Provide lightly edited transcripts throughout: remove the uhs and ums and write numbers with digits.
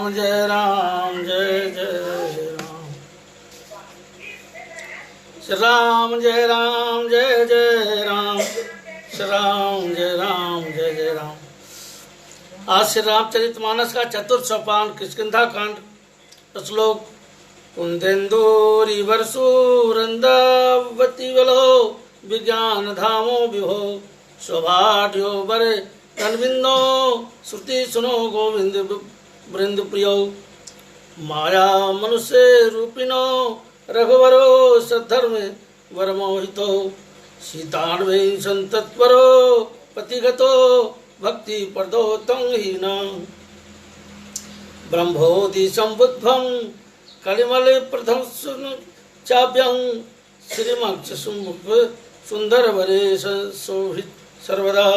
राम जय राम जय जय राम। श्री राम जय राम जय जय राम। श्री राम जय राम जय जय राम। आज श्री रामचरितमानस का चतुर्थ सोपान किष्किंधा कांड। श्लोक कुंदेन्दूरी वर्षुरंदावती बलो विज्ञान धामो विभो सौभाग्यो बरे तनविंदो श्रुति सुनो गोविंद वृंद प्रियो माया मनुष्य रूपिणो रघुवरो सद्धर्म वरमोहितो सीतान्वय संतत्परो पतिगतो भक्ति प्रदोतं हीना ब्रह्मोदि संबुद्धं कलिमल प्रथम चाभ्यं श्रीमक्ष सुंदर वरेश शोभित सर्वदा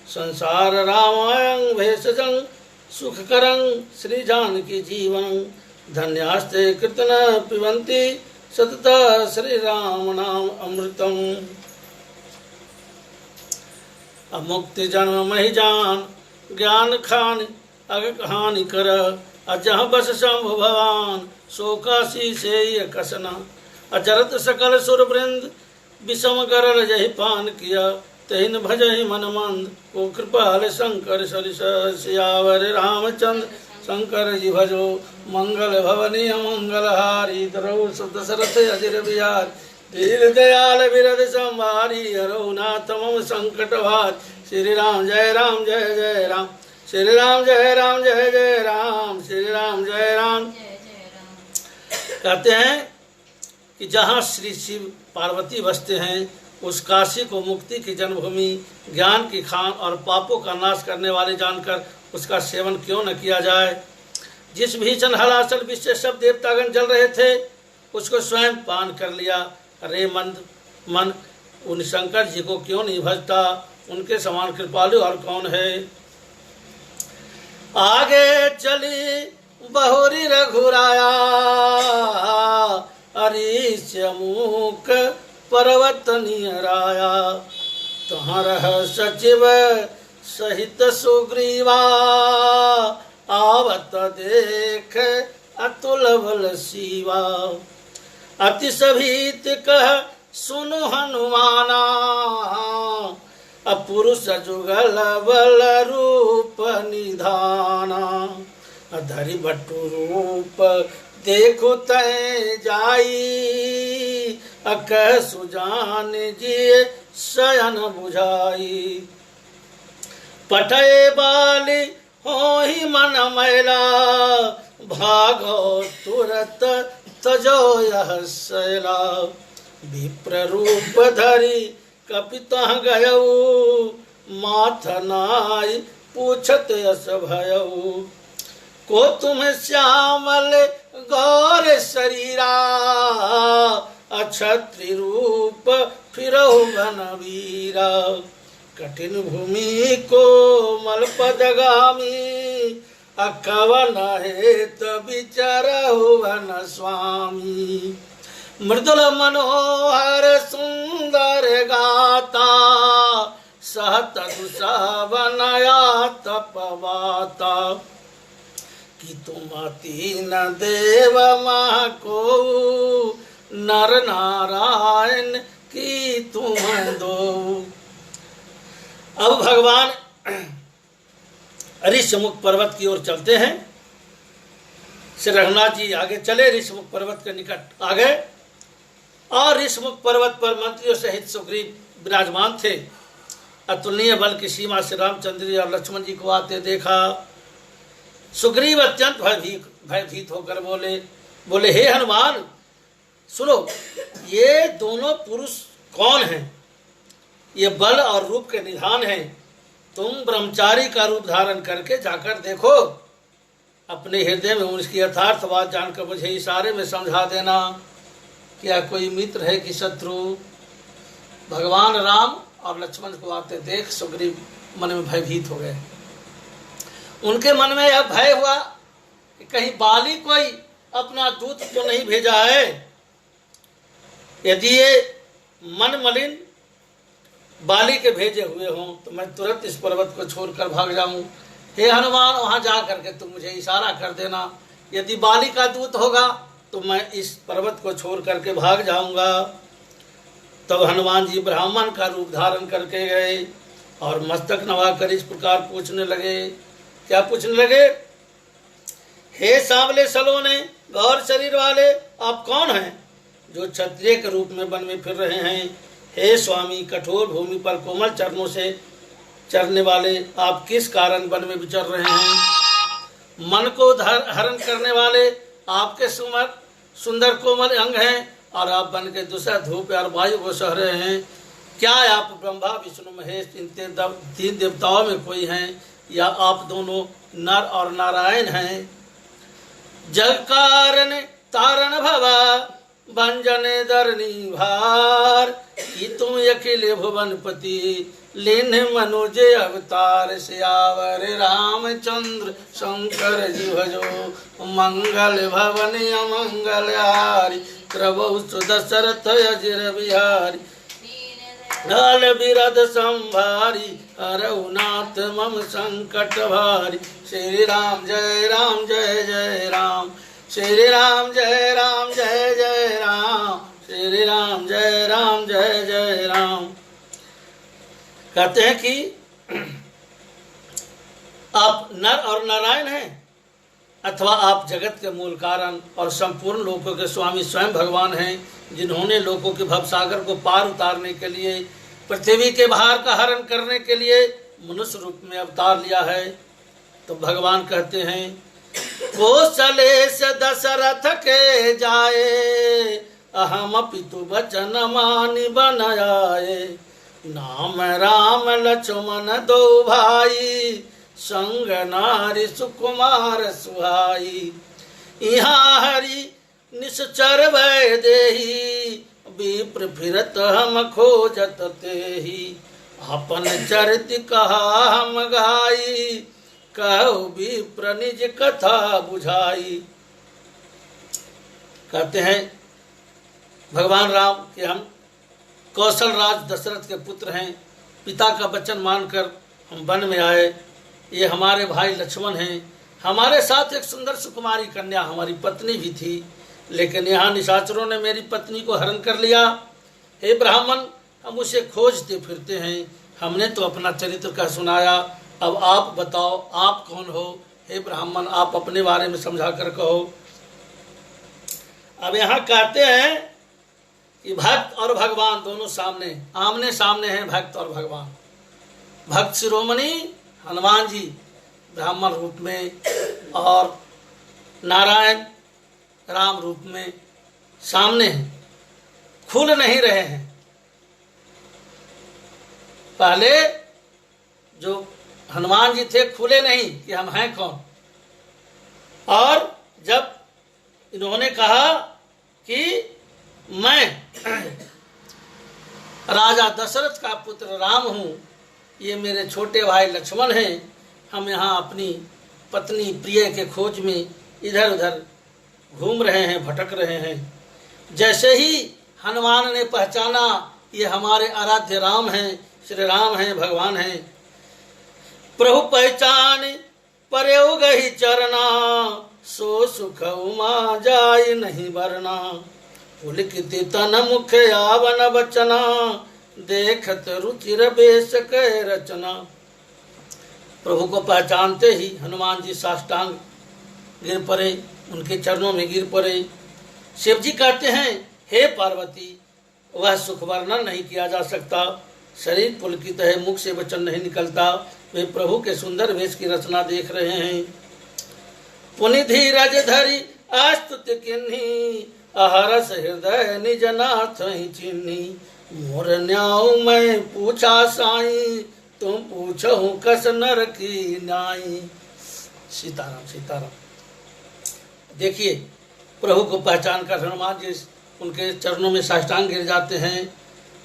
संसार रामायण भेषजं सुखकरं श्री जानकी जीवन धन्यास्ते कीर्तन पिबन्ति सतता श्री राम नाम अमृतम। अमुक्ति जन्म महि जान ज्ञान खान अग कहानी कर अजह बस शंभु भवान शोकाशी से कसना अचरत सकल सुर वृंद विषम गरल जहि पान किया तेन भजहि मन मंद को कृपाल शंकर सरिस सियावर रामचंद्र शंकर जी भजो मंगल भवनी मंगल हारी द्रौ दशरथ अजिर बिहार दीन दयाल विरद संभारी हरो नाथ मम संकट भार। श्री राम जय जय राम। श्री राम जय जय राम। श्री राम जय राम। कहते हैं कि जहाँ श्री शिव पार्वती बसते हैं उस काशी को मुक्ति की जन्मभूमि ज्ञान की खान और पापों का नाश करने वाले जानकर उसका सेवन क्यों न किया जाए। जिस भीषण हलाचल विष से सब देवतागण जल रहे थे उसको स्वयं पान कर लिया। अरे मन उन शंकर जी को क्यों नहीं भजता। उनके समान कृपालु और कौन है। आगे चली बहुरी रघुराया हरीश मूक पर्वत निहराया तुहरह सचिव सहित सुग्रीवा आवत देख अतुल बल शिवा अति सभीत कह सुनु हनुमाना अपुरुष जुगल बल रूप निधाना धरि बटु रूप देखो तय जाई अक सुजान जी शयन बुझाई पठय बाली हो ही मन मैला भागो तुरत तजो यह शैला विप्र रूप धरि कपितः गयऊ माथनाई पूछत यस भयऊ को तुम श्यामल गौर शरीरा अक्षत्रि रूप फिरहु घनवीरा कठिन भूमि को मलपदगामी अकवन हेत विचरहु वन स्वामी मृदुल मनोहर सुंदर गाता सहत दुसवनया तपवाता कि तुम तीन देव मह को नर नारायण की तुम दो। अब भगवान ऋषमुख पर्वत की ओर चलते हैं। श्री रघुनाथ जी आगे चले, ऋषमुख पर्वत के निकट आ गए और ऋषमुख पर्वत पर मंत्रियों सहित सुग्रीव विराजमान थे। अतुलनीय बल की सीमा से रामचंद्र जी और लक्ष्मण जी को आते देखा। सुग्रीव अत्यंत भयभीत होकर बोले हे हनुमान सुनो, ये दोनों पुरुष कौन हैं? ये बल और रूप के निधान हैं। तुम ब्रह्मचारी का रूप धारण करके जाकर देखो। अपने हृदय में उसकी यथार्थ बात जानकर मुझे इशारे में समझा देना। क्या कोई मित्र है कि शत्रु? भगवान राम और लक्ष्मण को आते देख सुग्रीव मन में भयभीत हो गए। उनके मन में यह भय हुआ कि कहीं बाली कोई अपना दूत तो नहीं भेजा है। यदि ये मन मलिन बाली के भेजे हुए हों तो मैं तुरंत इस पर्वत को छोड़कर भाग जाऊं। हे हनुमान वहां जा करके तुम मुझे इशारा कर देना, यदि बाली का दूत होगा तो मैं इस पर्वत को छोड़ करके भाग जाऊंगा। तब हनुमान जी ब्राह्मण का रूप धारण करके गए और मस्तक नवाकर इस प्रकार पूछने लगे। क्या पूछने लगे? हे सांवले सलोने गौर शरीर वाले, आप कौन हैं जो क्षत्रिय के रूप में वन में फिर रहे हैं? हे स्वामी, कठोर भूमि पर कोमल चरणों से चरने वाले, आप किस कारण वन में विचर रहे हैं? मन को हरण करने वाले, आपके सुंदर कोमल अंग हैं और आप वन के दूसरा धूप और वायु को सह रहे हैं। क्या आप ब्रह्मा विष्णु महेश इन तीन देवताओं में कोई हैं, या आप दोनों नर और नारायण हैं? जग कारण तारण भवा भंजन धरणी भार, कि तुम अखिल भुवनपति लीन मनुज अवतार। सियावर रामचंद्र शंकर जी भजो, मंगल भवन अमंगल हारी, प्रभु सुदशरथ अजिर बिहारी। लाल बिरद संभारी, रघुनाथ मम संकट भारी। श्री राम जय राम जय जय राम, श्री राम जय राम जय जय राम, श्री राम जय राम जय जय राम। कहते हैं कि आप नर और नारायण हैं, अथवा आप जगत के मूल कारण और संपूर्ण लोकों के स्वामी स्वयं भगवान हैं, जिन्होंने लोकों के भवसागर को पार उतारने के लिए, पृथ्वी के भार का हरण करने के लिए मनुष्य रूप में अवतार लिया है। तो भगवान कहते हैं, कौशलेश दशरथ के जाए, अहम पितु बचन मानि बन आए। नाम राम लक्ष्मण दो भाई, संग नारी सुकुमार सुहाई। यहाँ हरि निश्चर भय देही, विप्र फिरत हम खोजत तेही। अपन चरित कहा हम गाई, कहो विप्र निज कथा बुझाई। कहते हैं भगवान राम कि हम कौशल राज दशरथ के पुत्र हैं, पिता का वचन मानकर हम वन में आए। ये हमारे भाई लक्ष्मण हैं, हमारे साथ एक सुंदर सुकुमारी कन्या हमारी पत्नी भी थी, लेकिन यहाँ निशाचरों ने मेरी पत्नी को हरण कर लिया। हे ब्राह्मण, हम उसे खोजते फिरते हैं, हमने तो अपना चरित्र का सुनाया, अब आप बताओ आप कौन हो? हे ब्राह्मण, आप अपने बारे में समझा कर कहो। अब यहाँ कहते हैं कि भक्त और भगवान दोनों सामने आमने सामने हैं, भक्त और भगवान। भक्त शिरोमणि हनुमान जी ब्राह्मण रूप में और नारायण राम रूप में सामने हैं, खुल नहीं रहे हैं। पहले जो हनुमान जी थे खुले नहीं कि हम हैं कौन, और जब इन्होंने कहा कि मैं राजा दशरथ का पुत्र राम हूँ, ये मेरे छोटे भाई लक्ष्मण हैं, हम यहाँ अपनी पत्नी प्रिय के खोज में इधर उधर घूम रहे हैं, भटक रहे हैं। जैसे ही हनुमान ने पहचाना ये हमारे आराध्य राम हैं, श्री राम हैं, भगवान हैं। प्रभु पहचान परयो गही चरना, सो सुख उमा जाय नहीं बरना। पुलकित तन मुख आवन बचना, देखत रुचिर बेश के रचना। प्रभु को पहचानते ही हनुमान जी साष्टांग गिर पड़े, उनके चरणों में गिर पड़े। शिव जी कहते हैं, हे पार्वती, वह सुख वर्णन नहीं किया जा सकता, शरीर पुलकित है, मुख से वचन नहीं निकलता। वे प्रभु के सुंदर वेश की रचना देख रहे हैं। पुनि धीरज धरि अस्तुति किन्ही, अहरस हृदय निज नाथ ही चिन्ही। मोर न्याऊ मैं पूछा साई, तुम पूछो कस नर की नाई। सीताराम सीताराम। देखिए, प्रभु को पहचान कर हनुमान जी उनके चरणों में साष्टांग गिर जाते हैं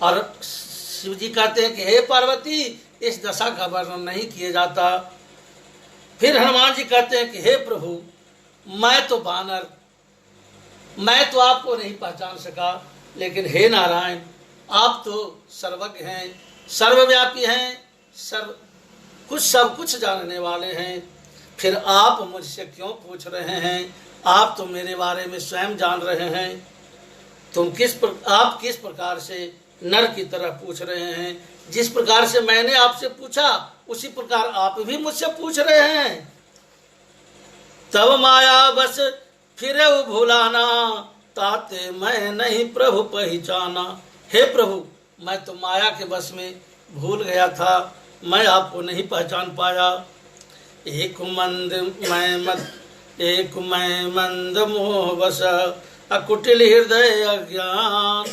और शिव जी कहते हैं कि हे पार्वती, इस दशा का वर्णन नहीं किया जाता। फिर हनुमान जी कहते हैं कि हे प्रभु, मैं तो बानर, मैं तो आपको नहीं पहचान सका, लेकिन हे नारायण, आप तो सर्वज्ञ हैं, सर्वव्यापी हैं, कुछ सब कुछ जानने वाले हैं, फिर आप मुझसे क्यों पूछ रहे हैं? आप तो मेरे बारे में स्वयं जान रहे हैं। आप किस प्रकार से नर की तरह पूछ रहे हैं? जिस प्रकार से मैंने आपसे पूछा उसी प्रकार आप भी मुझसे पूछ रहे हैं। तब माया बस फिर भुलाना, ताते मैं नहीं प्रभु पहचाना। हे प्रभु, मैं तो माया के बस में भूल गया था, मैं आपको नहीं पहचान पाया। एक मैं मंद मोह बस, अकुटिल हृदय अज्ञान।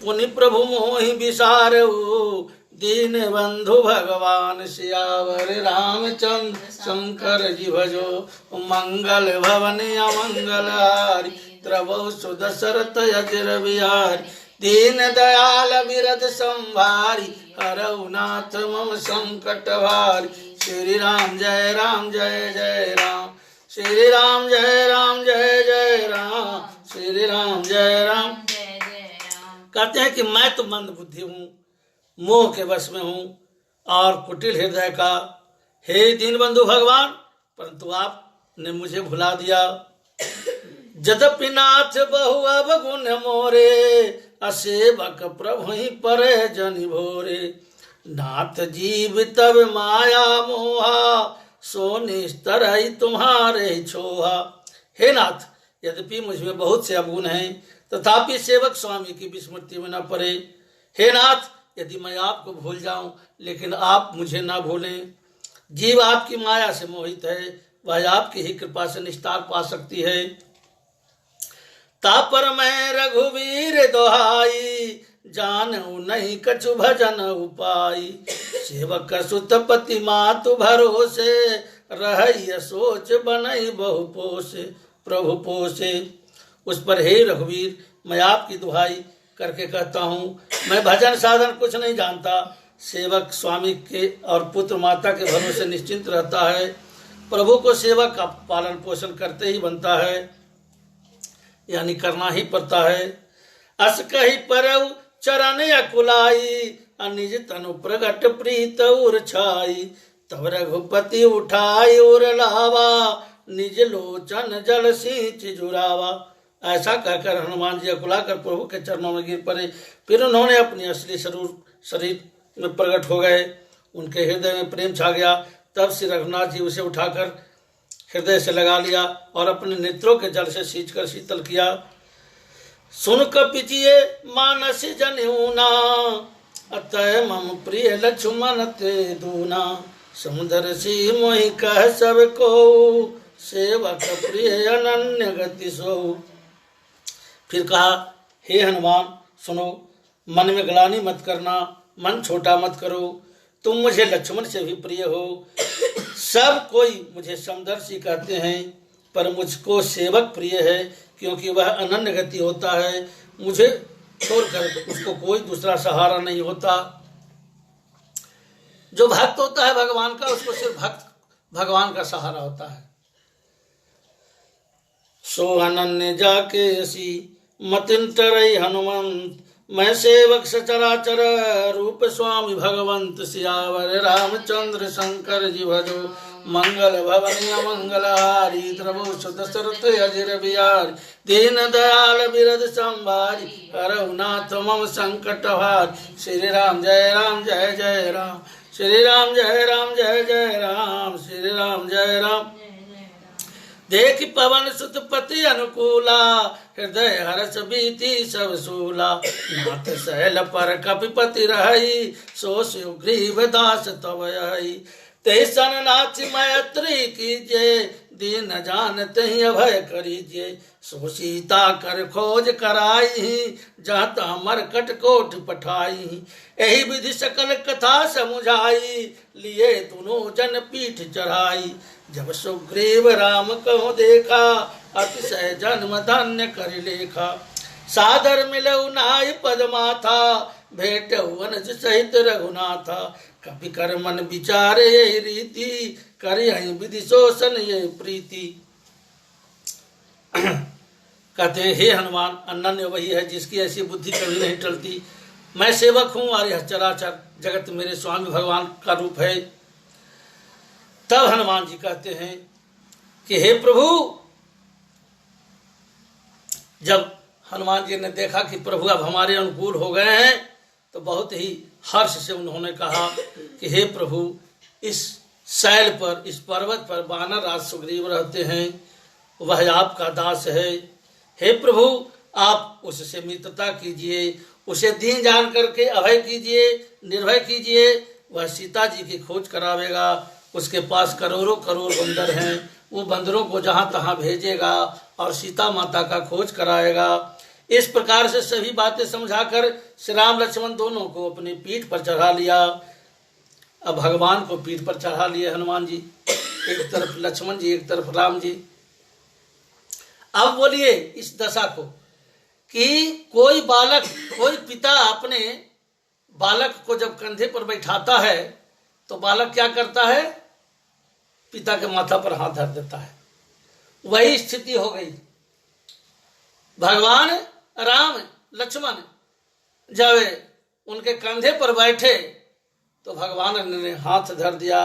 पुनि प्रभु मोहि विसारऊ, दीन बंधु भगवान। सियावर रामचंद्र शंकर जी भजो, मंगल भवन अमंगल हारी। त्रवौ सुदशरथ अजिर बिहारी, दीन दयाल बिरद संभारी। हरऊ नाथ मम संकट भारी। श्री राम जय राम जय जय राम, श्री राम जय राम जय जय राम, श्री राम जय राम जय जय राम। कहते हैं कि मैं तो मंद बुद्धि हूँ, मोह के वश में हूँ और कुटिल हृदय का। हे दीनबंधु भगवान, परंतु आपने मुझे भुला दिया। जदपि नाथ बहु अवगुण मोरे, असेवक प्रभु ही परे जनि भोरे। नाथ जीव तब माया मोहा, सो निस्तर तुम्हारे छोहा। हे नाथ, यद्यपि मुझमें बहुत से अवगुण हैं, तथापि सेवक स्वामी की विस्मृति में न पड़े। हे नाथ, यदि मैं आपको भूल जाऊं लेकिन आप मुझे ना भूलें। जीव आपकी माया से मोहित है, वह आपकी ही कृपा से निस्तार पा सकती है। तापर मैं रघुवीर दोहाई, जानऊ नहीं कछु भजन उपाई। सेवक सुत पति मातु भरोसे, रहिय सोच बनई बहु पोसे। प्रभु पोसे। उस पर हे रघुवीर, मैं आपकी दुहाई करके कहता हूँ, मैं भजन साधन कुछ नहीं जानता। सेवक स्वामी के और पुत्र माता के भरोसे निश्चिंत रहता है। प्रभु को सेवक का पालन पोषण करते ही बनता है, यानी करना ही पड़ता है। अस कही परऊ चरण अकुलाई, अनिज तनु प्रगट प्रीत उर छाई। तब रघुपति उठाई उर लावा, निज लोचन जल सींच जुरावा। ऐसा कहकर हनुमान जी अकुला कर प्रभु के चरणों में गिर पड़े। फिर उन्होंने अपनी असली शरीर में प्रकट हो गए। उनके हृदय में प्रेम छा गया। तब श्री रघुनाथ जी उसे उठाकर हृदय से लगा लिया और अपने नेत्रों के जल से सींच कर शीतल किया। सुन कपिजिए मानस जनेऊना, अतः मम प्रिय लक्ष्मण ते दूना। समुद्र सी मोहि कह सब को, सेवक प्रिय अनन्य गति सो। फिर कहा, हे हनुमान सुनो, मन में ग्लानि मत करना, मन छोटा मत करो। तुम मुझे लक्ष्मण से भी प्रिय हो। सब कोई मुझे समदर्शी कहते हैं, पर मुझको सेवक प्रिय है, क्योंकि वह अनन्य गति होता है। मुझे छोड़कर उसको कोई दूसरा सहारा नहीं होता। जो भक्त होता है भगवान का, उसको सिर्फ भगवान का सहारा होता है। सो अनन्य जाके असी मतिन तरई हनुमंत, मैं सेवक सचराचर रूप स्वामी भगवंत। सियावर रामचंद्र शंकर जी भजो, मंगल भवन अमंगल हारी। त्रवौ सुदशरथ अजिर बिहारी, दीन दयाल बिरद संभारी। हरऊ नाथ मम संकट भारी। श्री राम जय राम जय जय राम, श्री राम जय राम जय जय राम, श्री राम जय राम। देख पवन सुत पति अनुकूला, हृदय हर्ष बीति सब सूला। नाथ सहल पर कपिपति रही, सो सुग्रीव दास तव आई। ते सन नाथ मैत्री कीजिए, दीन जानते ही अभय करीजिए। सो सीता कर खोज कराई, जाता मरकट कोट पठाई। यही विधि सकल कथा समुझाई, लिए दोनों जन पीठ चढ़ाई। जब सुग्रीव राम कहो देखा, अतिशय जन्म धन्य कर लेखा। सादर मिलऊ नाय पद माथा, भेट वनज सहित रघुनाथा। कपि कर मन विचारे यही रीति, करि विधि शोषण ये प्रीति। कहते हैं, हे हनुमान, अनन्य वही है जिसकी ऐसी बुद्धि कभी नहीं टलती। मैं सेवक हूँ और यह चराचर जगत मेरे स्वामी भगवान का रूप है। तब हनुमान जी कहते हैं कि हे प्रभु, जब हनुमान जी ने देखा कि प्रभु अब हमारे अनुकूल हो गए हैं, तो बहुत ही हर्ष से उन्होंने कहा कि हे प्रभु, इस शैल पर, इस पर्वत पर वानर राज सुग्रीव रहते हैं, वह आपका दास है। हे प्रभु, आप उससे मित्रता कीजिए, उसे दीन जान करके अभय कीजिए, निर्भय कीजिए। वह सीता जी की खोज करावेगा। उसके पास करोड़ों करोड़ बंदर हैं, वो बंदरों को जहाँ तहाँ भेजेगा और सीता माता का खोज कराएगा। इस प्रकार से सभी बातें समझाकर श्री राम लक्ष्मण दोनों को अपनी पीठ पर चढ़ा लिया। अब भगवान को पीठ पर चढ़ा लिए हनुमान जी, एक तरफ लक्ष्मण जी, एक तरफ राम जी। अब बोलिए इस दशा को कि कोई बालक, कोई पिता अपने बालक को जब कंधे पर बैठाता है तो बालक क्या करता है? पिता के माथा पर हाथ धर देता है। वही स्थिति हो गई। भगवान राम लक्ष्मण जब उनके कंधे पर बैठे तो भगवान ने हाथ धर दिया।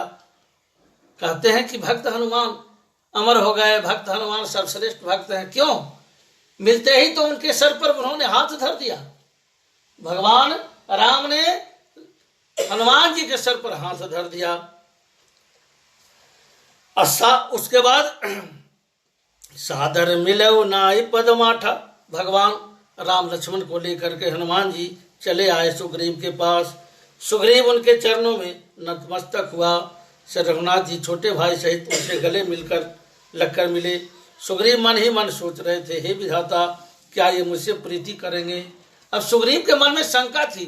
कहते हैं कि भक्त हनुमान अमर हो गए, भक्त हनुमान सर्वश्रेष्ठ भक्त हैं। क्यों? मिलते ही तो उनके सर पर उन्होंने हाथ धर दिया। भगवान राम ने हनुमान जी के सर पर हाथ धर दिया। उसके बाद सादर मिलो नाई पदमाठा। भगवान राम लक्ष्मण को लेकर के हनुमान जी चले आए सुग्रीव के पास। सुग्रीव उनके चरणों में नतमस्तक हुआ। श्री रघुनाथ जी छोटे भाई सहित उनसे गले मिलकर लगकर मिले। सुग्रीव मन ही मन सोच रहे थे, हे विधाता, क्या ये मुझसे प्रीति करेंगे? अब सुग्रीव के मन में शंका थी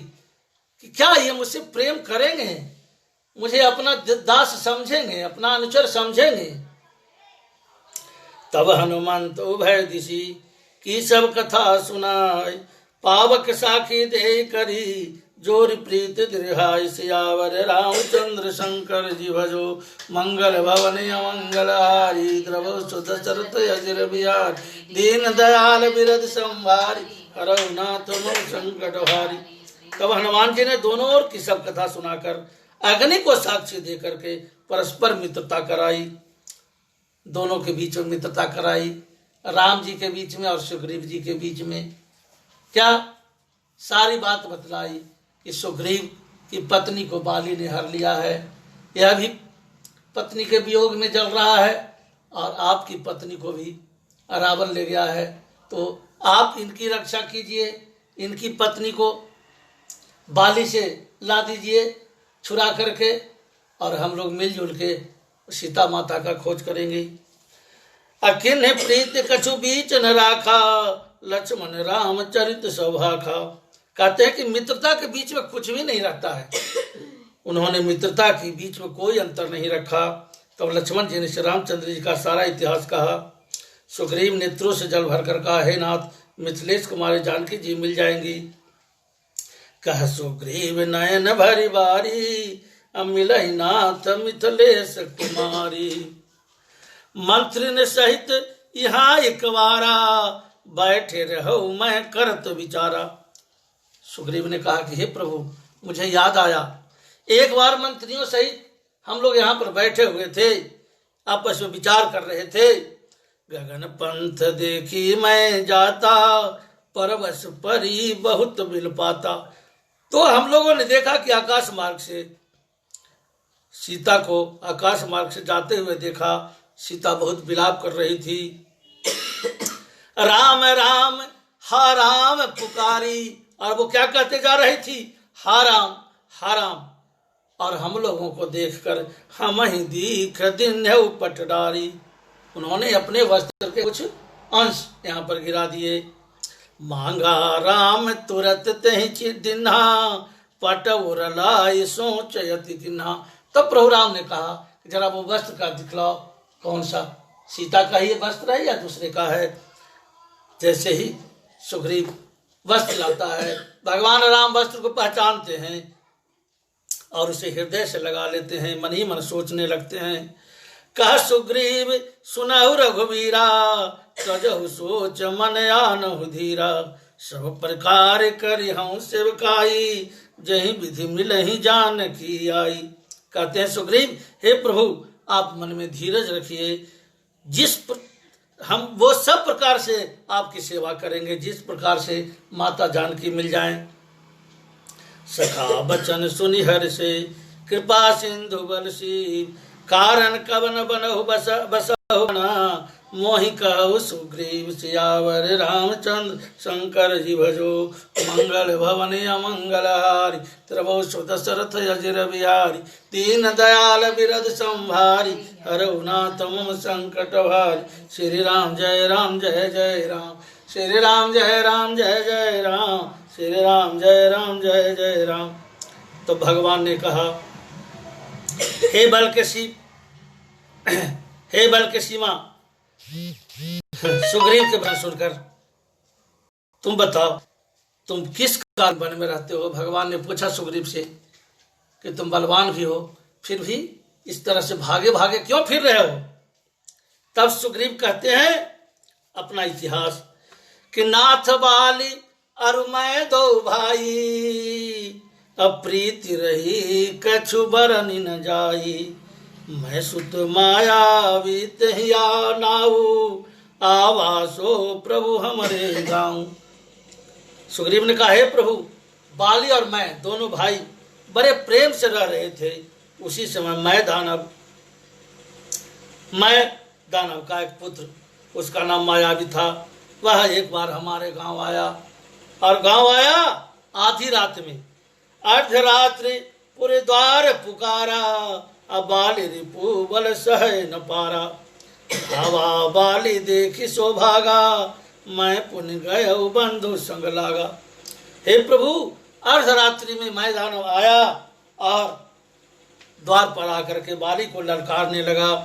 कि क्या ये मुझसे प्रेम करेंगे, मुझे अपना दास समझेंगे, अपना अनुचर समझेंगे। तब हनुमंत उभय दिशि की सब कथा सुनाय, पावक साखी दे करी जोर प्रीत दृढ़ाय। सियावर रामचंद्र शंकर जी भजो, मंगल भवन अमंगलहारी। द्रवो सुदशरथ अजिर बिहारी, दीन दयाल बिरद संभारी। हरौ नाथ मम संकट हारी। तब हनुमान जी ने दोनों ओर की सब कथा सुनाकर अग्नि को साक्षी दे करके परस्पर मित्रता कराई। दोनों के बीच में मित्रता कराई, राम जी के बीच में और सुग्रीव जी के बीच में। क्या? सारी बात बतलाई कि सुग्रीव की पत्नी को बाली ने हर लिया है, यह भी पत्नी के वियोग में जल रहा है, और आपकी पत्नी को भी रावण ले गया है। तो आप इनकी रक्षा कीजिए, इनकी पत्नी को बाली से ला दीजिए छुरा करके, और हम लोग मिलजुल के सीता माता का खोज करेंगे। अकिन्ह प्रीत कछु बीच न राखा, लक्ष्मण राम चरित सौभाखा। कहते हैं कि मित्रता के बीच में कुछ भी नहीं रहता है। उन्होंने मित्रता के बीच में कोई अंतर नहीं रखा। तब लक्ष्मण जी ने श्री रामचंद्र जी का सारा इतिहास कहा। सुग्रीव नेत्रों से जल भरकर कहा, हे नाथ, मिथिलेश कुमारी जानकी जी मिल जाएंगी। कह सुग्रीव नयन भरी बारी, मिलहि नाथ मिथिलेश कुमारी। मंत्री ने सहित यहाँ एक बारा, बैठे रहो मैं करत विचारा। सुग्रीव ने कहा कि हे प्रभु, मुझे याद आया, एक बार मंत्रियों सहित हम लोग यहाँ पर बैठे हुए थे, आपस में विचार कर रहे थे। गगन पंथ देखी मैं जाता, परवश परी बहुत बिल पाता। तो हम लोगों ने देखा कि आकाश मार्ग से सीता को आकाश मार्ग से जाते हुए देखा। सीता बहुत विलाप कर रही थी। राम राम हा राम पुकारी, और वो क्या कहते जा रही थी? हा राम हा राम। और हम लोगों को देखकर हम ही दीख दिन है पटडारी। उन्होंने अपने वस्त्र के कुछ अंश यहाँ पर गिरा दिए। मांगा राम तुरत तहि दिन्हा, पटउर लाई सोच यति किन्हा। तब प्रभु राम ने कहा, जरा वो वस्त्र का दिखलाओ, कौन सा, सीता का ही वस्त्र है या दूसरे का है? जैसे ही सुग्रीव वस्त्र लाता है, भगवान राम वस्त्र को पहचानते हैं और उसे हृदय से लगा लेते हैं, मन ही मन सोचने लगते हैं। कह सुग्रीव सुनहु रघुवीरा, सजहु सोच मन आनहु धीरा। सब प्रकार करिहु सेवकाई, जहि विधि मिलहि जानकी आई। कहते हैं सुग्रीव, हे प्रभु, आप मन में धीरज रखिए। हम वो सब प्रकार से आपकी सेवा करेंगे जिस प्रकार से माता जानकी मिल जाएं। सखा बचन सुनि हर से कृपा सिंधु बलसी, कारण कवन बनहु बसहु ना, मोहि कहु सुग्रीव सियावर रामचंद्र, शंकर जी भजो मंगल भवन अमंगल हारी, त्रभो सुत दशरथ अजिर बिहारी, दीन दयाल बिरद संभारी, हरहु नाथ मम संकट भारी। श्री राम जय राम जय जय राम, श्री राम जय राम जय जय राम, श्री राम जय राम जय जय राम। तो भगवान ने कहा, हे बल के सी हे बल के सीमा, सुग्रीव के वचन सुनकर तुम बताओ तुम किस कारण वन में रहते हो। भगवान ने पूछा सुग्रीव से कि तुम बलवान भी हो, फिर भी इस तरह से भागे भागे क्यों फिर रहे हो। तब सुग्रीव कहते हैं अपना इतिहास कि नाथ बाली अरु मैं दो भाई, अप्रीति रही कछु बरनि न जाई, मैं सुत मायावी तहिया नाऊ, आवासो प्रभु हमरे गाँव। सुग्रीव ने कहा, हे प्रभु, बाली और मैं दोनों भाई बड़े प्रेम से रह रहे थे। उसी समय मैं दानव का एक पुत्र, उसका नाम मायावी था, वह एक बार हमारे गांव आया। और गांव आया आधी रात में, अर्धरात्रि पूरे द्वार पुकारा, अब बाली रिपु बल सह न पारा, हवा बाली देखी सो भागा, मैं पुण्य गय बंधु संग लागा। हे प्रभु, अर्धरात्रि में मैं दानव आया और द्वार पर आकर के बाली को ललकारने लगा,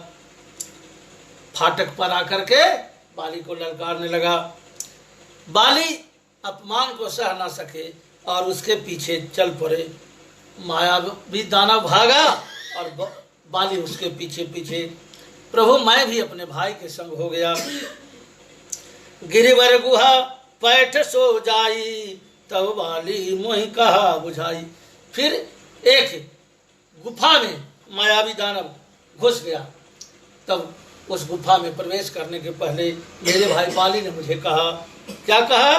फाटक पर आकर के बाली को ललकारने लगा। बाली अपमान को सह ना सके और उसके पीछे चल पड़े। मायावी दानव भागा और बाली उसके पीछे पीछे। प्रभु, मैं भी अपने भाई के संग हो गया। गिरिवर गुहा पैठ सो जाई, तब बाली मोहि कहा बुझाई। फिर एक गुफा में मायावी दानव घुस गया। तब उस गुफा में प्रवेश करने के पहले मेरे भाई बाली ने मुझे कहा, क्या कहा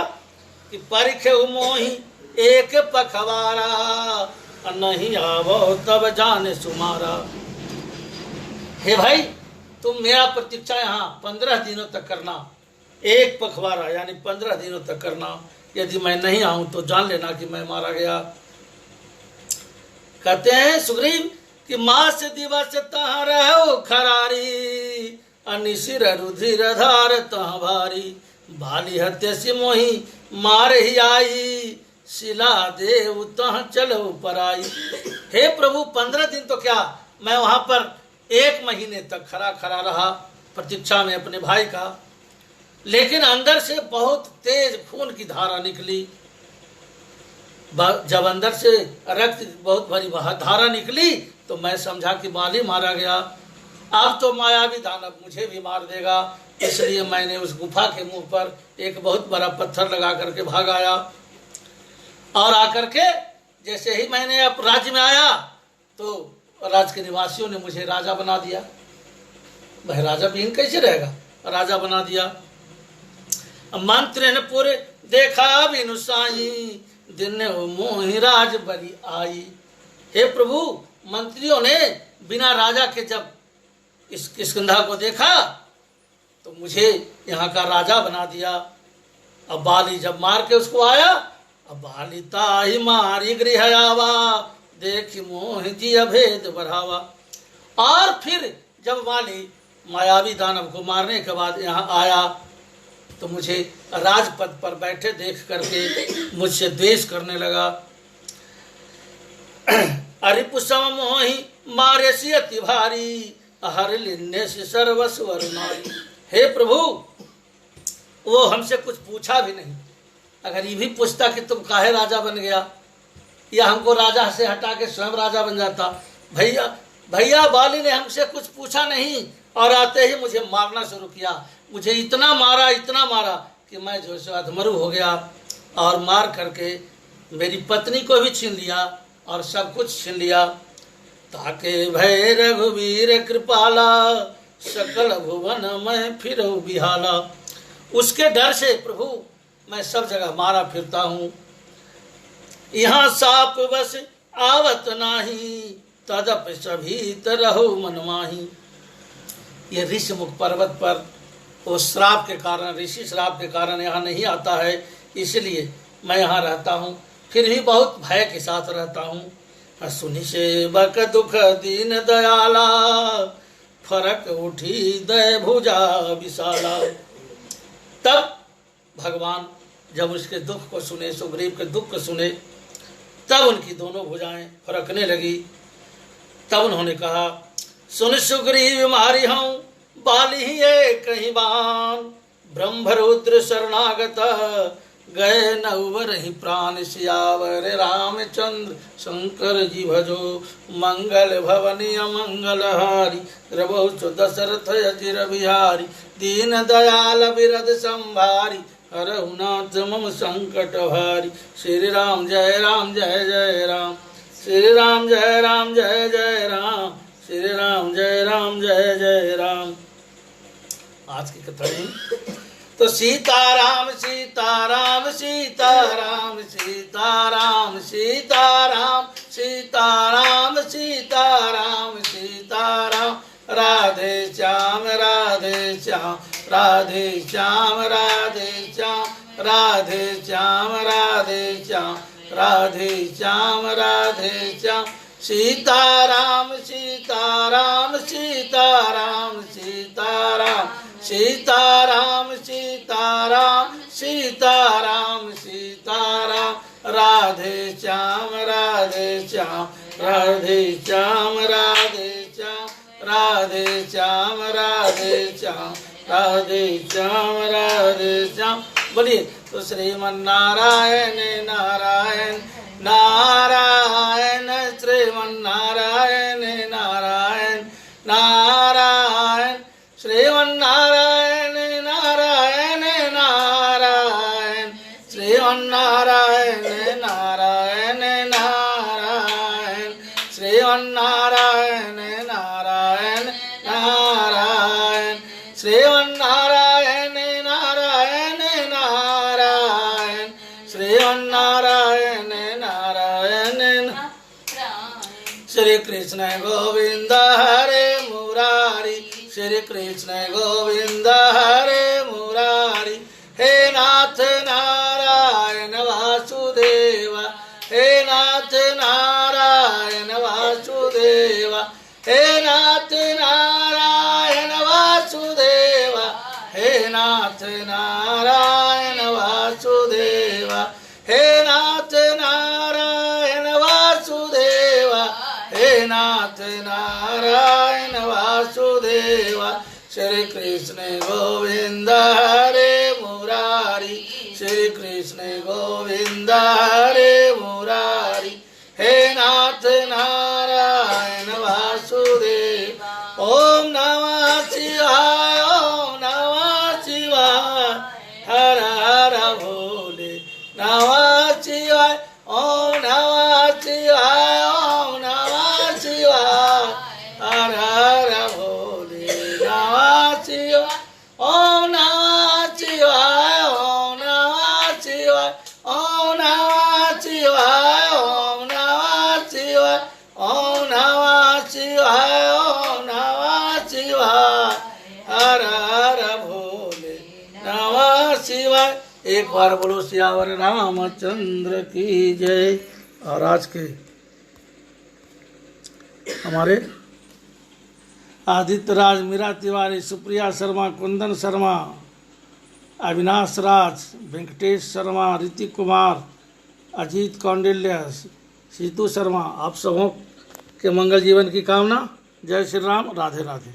कि परिखे मोहि एक पखवारा, नहीं आवो तब जाने सुमारा। हे भाई, तुम मेरा प्रतीक्षा यहाँ 15 दिनों तक करना, एक पखवारा यानी 15 दिनों तक करना। यदि मैं नहीं आऊं तो जान लेना कि मैं मारा गया। कहते हैं सुग्रीव कि मास दिवस तहाँ रहो खरारी, अनिशिर रुधिर धार तहाँ भारी, भाली हत्या से मोही मार ही आई, शिला देव तहाँ चलो पराई। हे प्रभु, 15 दिन तो क्या, मैं वहां पर 1 महीने तक खड़ा रहा प्रतीक्षा में अपने भाई का। लेकिन अंदर से बहुत तेज खून की धारा निकली। जब अंदर से रक्त बहुत भरी धारा निकली तो मैं समझा कि बाली मारा गया। अब तो मायावी दानव मुझे भी मार देगा, इसलिए मैंने उस गुफा के मुंह पर एक बहुत बड़ा पत्थर लगा करके भाग आया। और आकर के जैसे ही मैंने अब राज्य में आया तो राज्य के निवासियों ने मुझे राजा बना दिया। भाई राजा विहीन कैसे रहेगा, राजा बना दिया। मंत्र ने पूरे देखा बिनु साई, दिन मोहि राज बलि आई। हे प्रभु, मंत्रियों ने बिना राजा के जब इस किष्किंधा को देखा तो मुझे यहाँ का राजा बना दिया। अब बाली जब मार के उसको आया, अब बाली ताहि मारी गृह आवा, देख मोह जी अभेद बढ़ावा। और फिर जब बाली मायावी दानव को मारने के बाद यहाँ आया तो मुझे राजपद पर बैठे देख करके मुझसे द्वेष करने लगा। अरिपुसम मोहि मारे सी अति भारी, हर लिन्ने से सर्वस्व नारी। हे प्रभु, वो हमसे कुछ पूछा भी नहीं। अगर ये भी पूछता कि तुम काहे राजा बन गया, या हमको राजा से हटा के स्वयं राजा बन जाता। भैया बाली ने हमसे कुछ पूछा नहीं और आते ही मुझे मारना शुरू किया। मुझे इतना मारा कि मैं जो सो अधमरु हो गया और मार करके मेरी पत्नी को भी छीन लिया और सब कुछ छीन लिया। ताके भय रघुवीर कृपाला, सकल भुवन में फिरो बिहाला। उसके डर से प्रभु मैं सब जगह मारा फिरता हूँ। यहाँ साप बस आवत नाही, तदप सभी तरह मनमाही। ये ऋषिमुख पर्वत पर वो श्राप के कारण, ऋषि श्राप के कारण यहाँ नहीं आता है, इसलिए मैं यहाँ रहता हूँ। फिर भी बहुत भय के साथ रहता हूँ। सुनि सेवक दुख दीन दयाला, फरक उठी दय भुजा विशाला। तब भगवान जब उसके दुख को सुने, सुग्रीव के दुख को सुने, तब उनकी दोनों भुजाएं फरकने लगी। तब उन्होंने कहा, सुन सुग्रीव मारी हूँ बाली ये कहीं बान, ब्रह्मरुद्र शरणागत गए नववर ही प्राण। सियावर रामचंद्र शंकर जी भजो, मंगल भवनी अमंगल हारी। रघु दशरथ अजिर बिहारी, दीन दयाल बिरद संभारी। हरहुनाथ मम संकट भारी। श्री राम जय राम जय जय राम, श्री राम जय राम जय जय राम, श्री राम जय राम जय जय राम। आज की कथा है तो सीताराम सीताराम सीताराम सीताराम सीताराम सीताराम सीताराम सीताराम। राधे श्याम राधे श्याम राधे श्याम राधे श्याम राधे श्याम राधे श्याम राधे श्याम राधे श्याम। सीताराम सीताराम सीताराम सीताराम सीताराम सीताराम सीताराम सीताराम। राधे श्याम राधे श्याम राधे श्याम राधे श्याम राधे श्याम राधे श्याम राधे श्याम राधे श्याम। बोलिए तो श्रीमन्नारायण नारायण नारायण, श्रीमन्नारायण नारायण नारायण, श्रीमन्नारायण नारायण नारायण, श्रीमन्नारायण नारायण नारायण, श्रीमन्नारायण नारायण नारायण, श्रीमन्नारायण नारायण नारायण, श्रीमन्नारायण नारायण। श्री कृष्ण गोविंद हरे मुरारी, श्री कृष्ण गोविंद हरे मुरारी। हे नाथ नारायण वासुदेव, हे नाथ नारायण वासुदेव, हे नाथ नारायण वासुदेव, हे नाथ नारायण वासुदेव, हे नाथ नारायण वासुदेव, हे नाथ नारायण वासुदेव। श्री कृष्ण गोविंद हरे मुरारी, श्री कृष्ण गोविंद हरे मुरारी। हे नाथ नारायण वासुदेव। ओम नमः शिवाय, ओम नमः शिवाय, हर हर भोले नमः शिवाय, ओम नमः शिवाय, ओम नमः शिवाय, हर हर भोले नमः शिवाय, ओम नमः शिवाय, ओम नमः शिवाय, ओम नमः शिवाय, ओम नमः शिवाय, ओम नमः शिवाय, ओम नमः शिवाय, हर हर भोले नमः शिवाय। एक बार बोलो सियावर रामचंद्र की जय। और आज के हमारे आदित्य राज, मीरा तिवारी, सुप्रिया शर्मा, कुंदन शर्मा, अविनाश राज, वेंकटेश शर्मा, ऋतिक कुमार, अजीत कौंडिल्य, सीतू शर्मा, आप सबों के मंगल जीवन की कामना। जय श्री राम, राधे राधे।